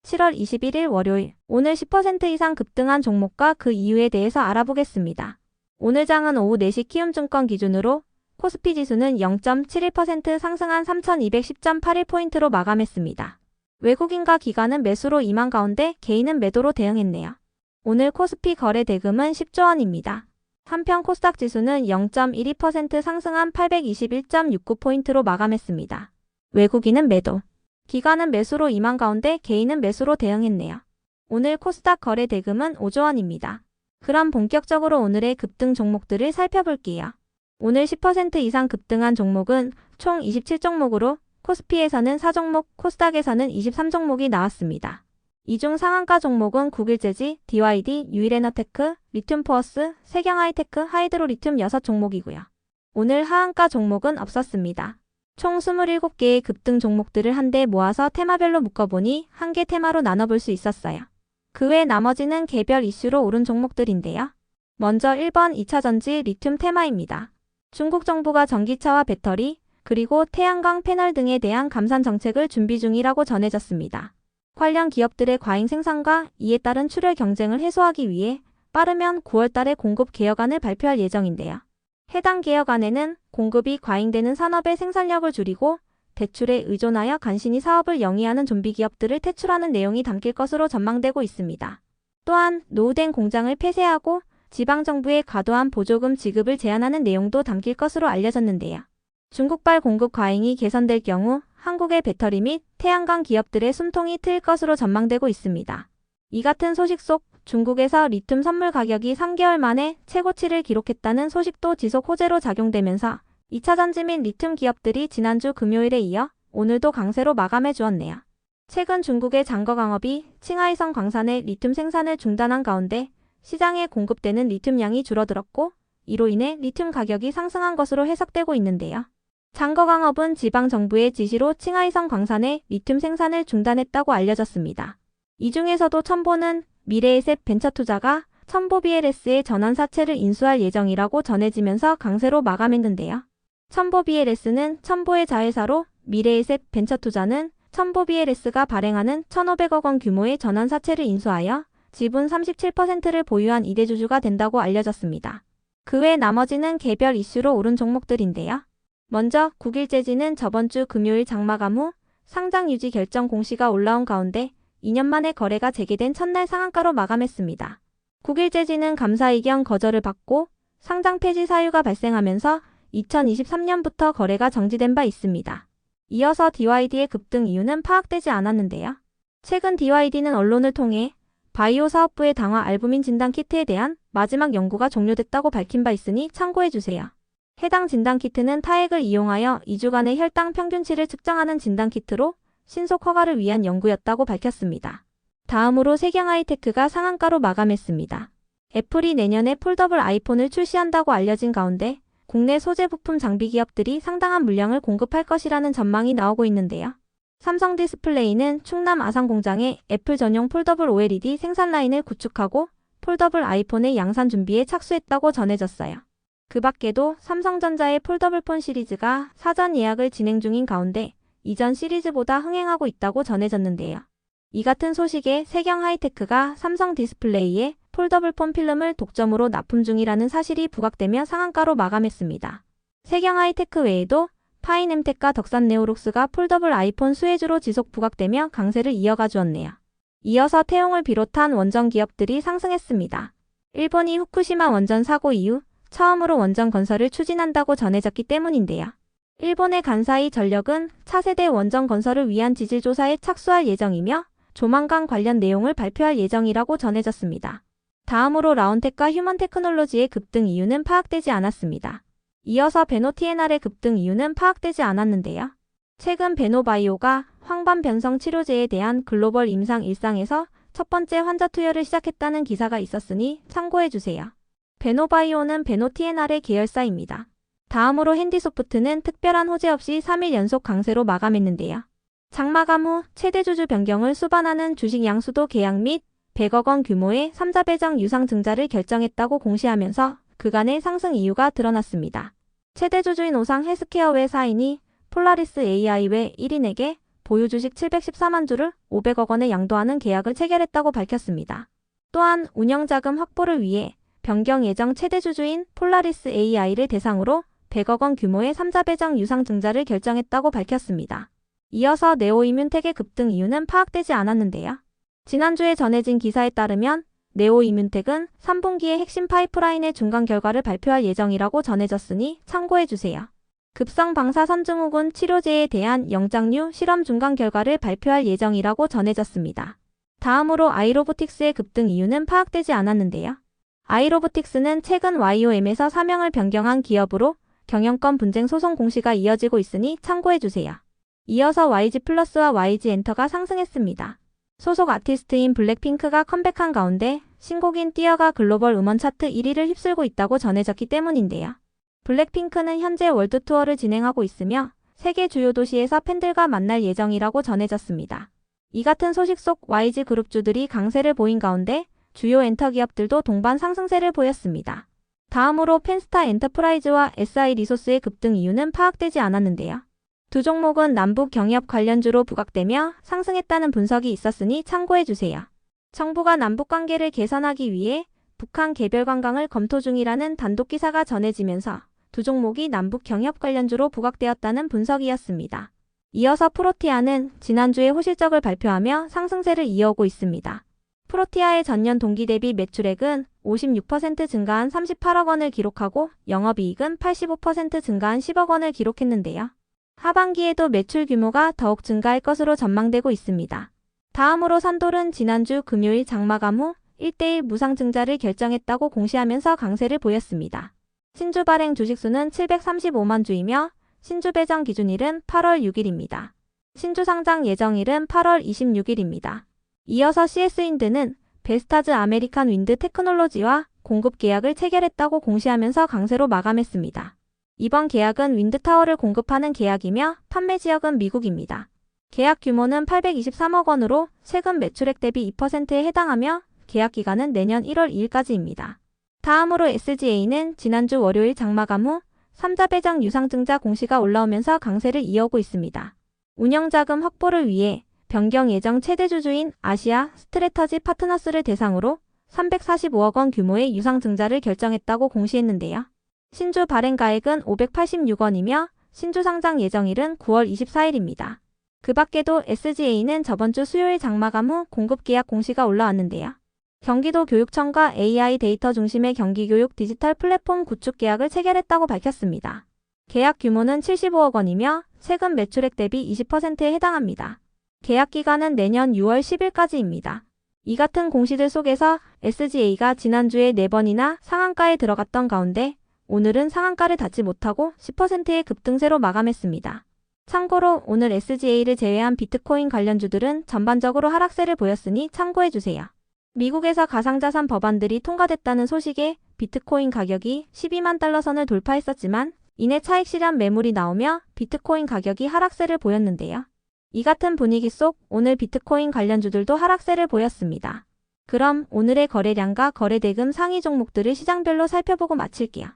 7월 21일 월요일, 오늘 10% 이상 급등한 종목과 그 이유에 대해서 알아보겠습니다. 오늘 장은 오후 4시 키움증권 기준으로 코스피 지수는 0.71% 상승한 3210.81포인트로 마감했습니다. 외국인과 기관은 매수로 임한 가운데 개인은 매도로 대응했네요. 오늘 코스피 거래 대금은 10조 원입니다. 한편 코스닥 지수는 0.12% 상승한 821.69포인트로 마감했습니다. 외국인은 매도, 기관은 매수로 임한 가운데 개인은 매수로 대응했네요. 오늘 코스닥 거래 대금은 5조 원입니다. 그럼 본격적으로 오늘의 급등 종목들을 살펴볼게요. 오늘 10% 이상 급등한 종목은 총 27종목으로 코스피에서는 4종목, 코스닥에서는 23종목이 나왔습니다. 이 중 상한가 종목은 국일재지, DYD, 유일에너테크, 리튬포어스, 세경하이테크, 하이드로리튬 6종목이고요. 오늘 하한가 종목은 없었습니다. 총 27개의 급등 종목들을 한데 모아서 테마별로 묶어보니 한 개 테마로 나눠볼 수 있었어요. 그 외 나머지는 개별 이슈로 오른 종목들인데요. 먼저 1번 2차전지 리튬 테마입니다. 중국 정부가 전기차와 배터리, 그리고 태양광 패널 등에 대한 감산 정책을 준비 중이라고 전해졌습니다. 관련 기업들의 과잉 생산과 이에 따른 출혈 경쟁을 해소하기 위해 빠르면 9월 달에 공급 개혁안을 발표할 예정인데요. 해당 개혁안에는 공급이 과잉되는 산업의 생산력을 줄이고 대출에 의존하여 간신히 사업을 영위하는 좀비 기업들을 퇴출하는 내용이 담길 것으로 전망되고 있습니다. 또한 노후된 공장을 폐쇄하고 지방정부의 과도한 보조금 지급을 제한하는 내용도 담길 것으로 알려졌는데요. 중국발 공급 과잉이 개선될 경우 한국의 배터리 및 태양광 기업들의 숨통이 트일 것으로 전망되고 있습니다. 이 같은 소식 속 중국에서 리튬 선물 가격이 3개월 만에 최고치를 기록했다는 소식도 지속 호재로 작용되면서 2차전지 및 리튬 기업들이 지난주 금요일에 이어 오늘도 강세로 마감해 주었네요. 최근 중국의 장거 강업이 칭하이성 광산의 리튬 생산을 중단한 가운데 시장에 공급되는 리튬량이 줄어들었고 이로 인해 리튬 가격이 상승한 것으로 해석되고 있는데요. 장거 강업은 지방정부의 지시로 칭하이성 광산의 리튬 생산을 중단했다고 알려졌습니다. 이 중에서도 첨보는 미래에셋 벤처투자가 첨보 BLS의 전환사채를 인수할 예정이라고 전해지면서 강세로 마감했는데요. 첨보 BLS는 첨보의 자회사로 미래에셋 벤처투자는 첨보 BLS가 발행하는 1,500억 원 규모의 전환사채를 인수하여 지분 37%를 보유한 이대주주가 된다고 알려졌습니다. 그 외 나머지는 개별 이슈로 오른 종목들인데요. 먼저 국일재지는 저번 주 금요일 장마감 후 상장 유지 결정 공시가 올라온 가운데 2년 만에 거래가 재개된 첫날 상한가로 마감했습니다. 국일재지는 감사 이견 거절을 받고 상장 폐지 사유가 발생하면서 2023년부터 거래가 정지된 바 있습니다. 이어서 DYD의 급등 이유는 파악되지 않았는데요. 최근 DYD는 언론을 통해 바이오 사업부의 당화 알부민 진단 키트에 대한 마지막 연구가 종료됐다고 밝힌 바 있으니 참고해주세요. 해당 진단키트는 타액을 이용하여 2주간의 혈당 평균치를 측정하는 진단키트로 신속 허가를 위한 연구였다고 밝혔습니다. 다음으로 세경하이테크가 상한가로 마감했습니다. 애플이 내년에 폴더블 아이폰을 출시한다고 알려진 가운데 국내 소재 부품 장비 기업들이 상당한 물량을 공급할 것이라는 전망이 나오고 있는데요. 삼성 디스플레이는 충남 아산 공장에 애플 전용 폴더블 OLED 생산 라인을 구축하고 폴더블 아이폰의 양산 준비에 착수했다고 전해졌어요. 그 밖에도 삼성전자의 폴더블폰 시리즈가 사전 예약을 진행 중인 가운데 이전 시리즈보다 흥행하고 있다고 전해졌는데요. 이 같은 소식에 세경하이테크가 삼성 디스플레이에 폴더블폰 필름을 독점으로 납품 중이라는 사실이 부각되며 상한가로 마감했습니다. 세경하이테크 외에도 파이nem텍과 덕산네오록스가 폴더블 아이폰 수혜주로 지속 부각되며 강세를 이어가 주었네요. 이어서 태용을 비롯한 원전 기업들이 상승했습니다. 일본이 후쿠시마 원전 사고 이후 처음으로 원전 건설을 추진한다고 전해졌기 때문인데요. 일본의 간사이 전력은 차세대 원전 건설을 위한 지질조사에 착수할 예정이며 조만간 관련 내용을 발표할 예정이라고 전해졌습니다. 다음으로 라온텍과 휴먼테크놀로지의 급등 이유는 파악되지 않았습니다. 이어서 베노티에날의 급등 이유는 파악되지 않았는데요. 최근 베노바이오가 황반 변성 치료제에 대한 글로벌 임상 일상에서 첫 번째 환자 투여를 시작했다는 기사가 있었으니 참고해주세요. 베노바이오는 베노티에날의 계열사입니다. 다음으로 핸디소프트는 특별한 호재 없이 3일 연속 강세로 마감했는데요. 장마감 후 최대 주주 변경을 수반하는 주식 양수도 계약 및 100억 원 규모의 3자 배정 유상 증자를 결정했다고 공시하면서 그간의 상승 이유가 드러났습니다. 최대 주주인 오상 헬스케어 외 4인이 폴라리스 AI 외 1인에게 보유 주식 714만 주를 500억 원에 양도하는 계약을 체결했다고 밝혔습니다. 또한 운영자금 확보를 위해 변경 예정 최대 주주인 폴라리스 AI를 대상으로 100억 원 규모의 3자 배정 유상증자를 결정했다고 밝혔습니다. 이어서 네오이뮨텍의 급등 이유는 파악되지 않았는데요. 지난주에 전해진 기사에 따르면 네오이뮨텍은 3분기에 핵심 파이프라인의 중간 결과를 발표할 예정이라고 전해졌으니 참고해주세요. 급성 방사선 증후군 치료제에 대한 영장류 실험 중간 결과를 발표할 예정이라고 전해졌습니다. 다음으로 아이로보틱스의 급등 이유는 파악되지 않았는데요. 아이로보틱스는 최근 YOM에서 사명을 변경한 기업으로 경영권 분쟁 소송 공시가 이어지고 있으니 참고해주세요. 이어서 YG플러스와 YG엔터가 상승했습니다. 소속 아티스트인 블랙핑크가 컴백한 가운데 신곡인 띄어가 글로벌 음원 차트 1위를 휩쓸고 있다고 전해졌기 때문인데요. 블랙핑크는 현재 월드 투어를 진행하고 있으며 세계 주요 도시에서 팬들과 만날 예정이라고 전해졌습니다. 이 같은 소식 속 YG 그룹주들이 강세를 보인 가운데 주요 엔터 기업들도 동반 상승세를 보였습니다. 다음으로 펜스타 엔터프라이즈와 SI 리소스의 급등 이유는 파악되지 않았는데요. 두 종목은 남북 경협 관련주로 부각되며 상승했다는 분석이 있었으니 참고해주세요. 정부가 남북 관계를 개선하기 위해 북한 개별 관광을 검토 중이라는 단독 기사가 전해지면서 두 종목이 남북 경협 관련주로 부각되었다는 분석이었습니다. 이어서 프로티아는 지난주에 호실적을 발표하며 상승세를 이어오고 있습니다. 프로티아의 전년 동기 대비 매출액은 56% 증가한 38억 원을 기록하고 영업이익은 85% 증가한 10억 원을 기록했는데요. 하반기에도 매출 규모가 더욱 증가할 것으로 전망되고 있습니다. 다음으로 산돌은 지난주 금요일 장마감 후 1대1 무상증자를 결정했다고 공시하면서 강세를 보였습니다. 신주 발행 주식수는 735만 주이며 신주 배정 기준일은 8월 6일입니다. 신주 상장 예정일은 8월 26일입니다. 이어서 CS윈드는 베스타즈 아메리칸 윈드 테크놀로지와 공급 계약을 체결했다고 공시하면서 강세로 마감했습니다. 이번 계약은 윈드타워를 공급하는 계약이며 판매 지역은 미국입니다. 계약 규모는 823억 원으로 최근 매출액 대비 2%에 해당하며 계약 기간은 내년 1월 2일까지입니다. 다음으로 SGA는 지난주 월요일 장마감 후 3자 배정 유상증자 공시가 올라오면서 강세를 이어오고 있습니다. 운영자금 확보를 위해 변경 예정 최대 주주인 아시아 스트래터지 파트너스를 대상으로 345억 원 규모의 유상증자를 결정했다고 공시했는데요. 신주 발행 가액은 586원이며 신주 상장 예정일은 9월 24일입니다. 그 밖에도 SGA는 저번주 수요일 장마감 후 공급 계약 공시가 올라왔는데요. 경기도 교육청과 AI 데이터 중심의 경기교육 디지털 플랫폼 구축 계약을 체결했다고 밝혔습니다. 계약 규모는 75억 원이며 최근 매출액 대비 20%에 해당합니다. 계약 기간은 내년 6월 10일까지입니다. 이 같은 공시들 속에서 SGA가 지난주에 4번이나 상한가에 들어갔던 가운데 오늘은 상한가를 닿지 못하고 10%의 급등세로 마감했습니다. 참고로 오늘 SGA를 제외한 비트코인 관련주들은 전반적으로 하락세를 보였으니 참고해주세요. 미국에서 가상자산 법안들이 통과됐다는 소식에 비트코인 가격이 12만 달러 선을 돌파했었지만 이내 차익 실현 매물이 나오며 비트코인 가격이 하락세를 보였는데요. 이 같은 분위기 속 오늘 비트코인 관련주들도 하락세를 보였습니다. 그럼 오늘의 거래량과 거래대금 상위 종목들을 시장별로 살펴보고 마칠게요.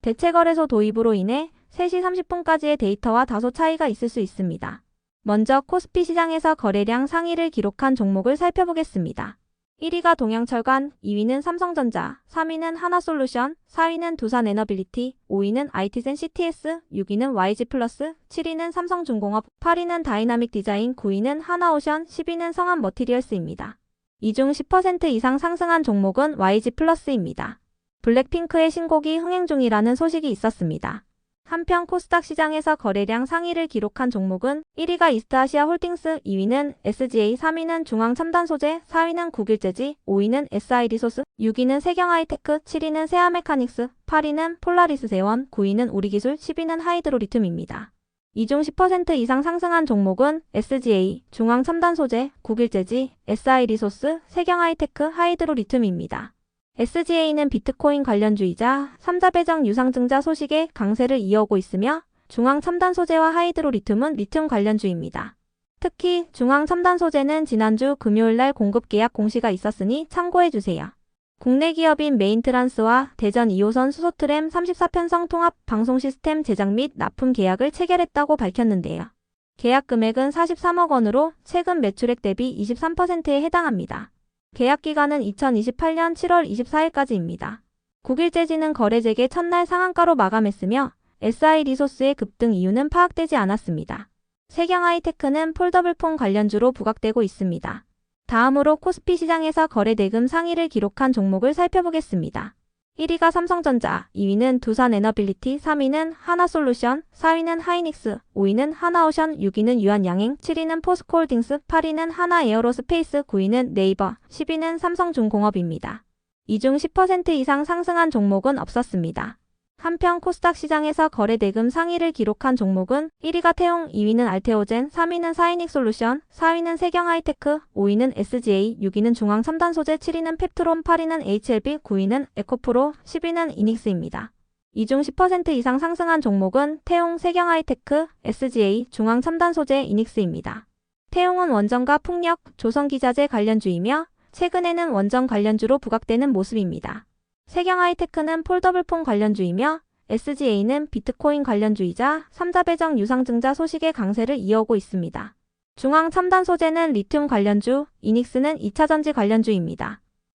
대체거래소 도입으로 인해 3시 30분까지의 데이터와 다소 차이가 있을 수 있습니다. 먼저 코스피 시장에서 거래량 상위를 기록한 종목을 살펴보겠습니다. 1위가 동양철관, 2위는 삼성전자, 3위는 하나솔루션, 4위는 두산에너빌리티, 5위는 IT젠 CTS, 6위는 YG플러스, 7위는 삼성중공업, 8위는 다이나믹 디자인, 9위는 하나오션, 10위는 성한머티리얼스입니다. 이 중 10% 이상 상승한 종목은 YG플러스입니다. 블랙핑크의 신곡이 흥행 중이라는 소식이 있었습니다. 한편 코스닥 시장에서 거래량 상위를 기록한 종목은 1위가 이스트아시아 홀딩스, 2위는 SGA, 3위는 중앙첨단소재, 4위는 국일재지, 5위는 SI리소스, 6위는 세경하이테크, 7위는 세아메카닉스, 8위는 폴라리스제원, 9위는 우리기술, 10위는 하이드로리튬입니다. 이 중 10% 이상 상승한 종목은 SGA, 중앙첨단소재, 국일재지, SI리소스, 세경하이테크, 하이드로리튬입니다. SGA는 비트코인 관련주이자 3자 배정 유상증자 소식에 강세를 이어오고 있으며 중앙첨단소재와 하이드로리튬은 리튬 관련주입니다. 특히 중앙첨단소재는 지난주 금요일날 공급계약 공시가 있었으니 참고해주세요. 국내 기업인 메인트란스와 대전 2호선 수소트램 34편성 통합 방송시스템 제작 및 납품 계약을 체결했다고 밝혔는데요. 계약 금액은 43억 원으로 최근 매출액 대비 23%에 해당합니다. 계약 기간은 2028년 7월 24일까지입니다. 국일재지는 거래 재개 첫날 상한가로 마감했으며 SI 리소스의 급등 이유는 파악되지 않았습니다. 세경하이테크는 폴더블폰 관련주로 부각되고 있습니다. 다음으로 코스피 시장에서 거래 대금 상위를 기록한 종목을 살펴보겠습니다. 1위가 삼성전자, 2위는 두산에너빌리티, 3위는 하나솔루션, 4위는 하이닉스, 5위는 하나오션, 6위는 유한양행, 7위는 포스코홀딩스, 8위는 하나에어로스페이스, 9위는 네이버, 10위는 삼성중공업입니다. 이 중 10% 이상 상승한 종목은 없었습니다. 한편 코스닥 시장에서 거래 대금 상위를 기록한 종목은 1위가 태용, 2위는 알테오젠, 3위는 사이닉솔루션, 4위는 세경하이테크, 5위는 SGA, 6위는 중앙첨단소재, 7위는 펩트론, 8위는 HLB, 9위는 에코프로, 10위는 이닉스입니다. 이 중 10% 이상 상승한 종목은 태용, 세경하이테크, SGA, 중앙첨단소재, 이닉스입니다. 태용은 원전과 풍력, 조선기자재 관련주이며 최근에는 원전 관련주로 부각되는 모습입니다. 세경하이테크는 폴더블폰 관련주이며 SGA는 비트코인 관련주이자 3자 배정 유상증자 소식의 강세를 이어오고 있습니다. 중앙첨단 소재는 리튬 관련주, 이닉스는 2차전지 관련주입니다.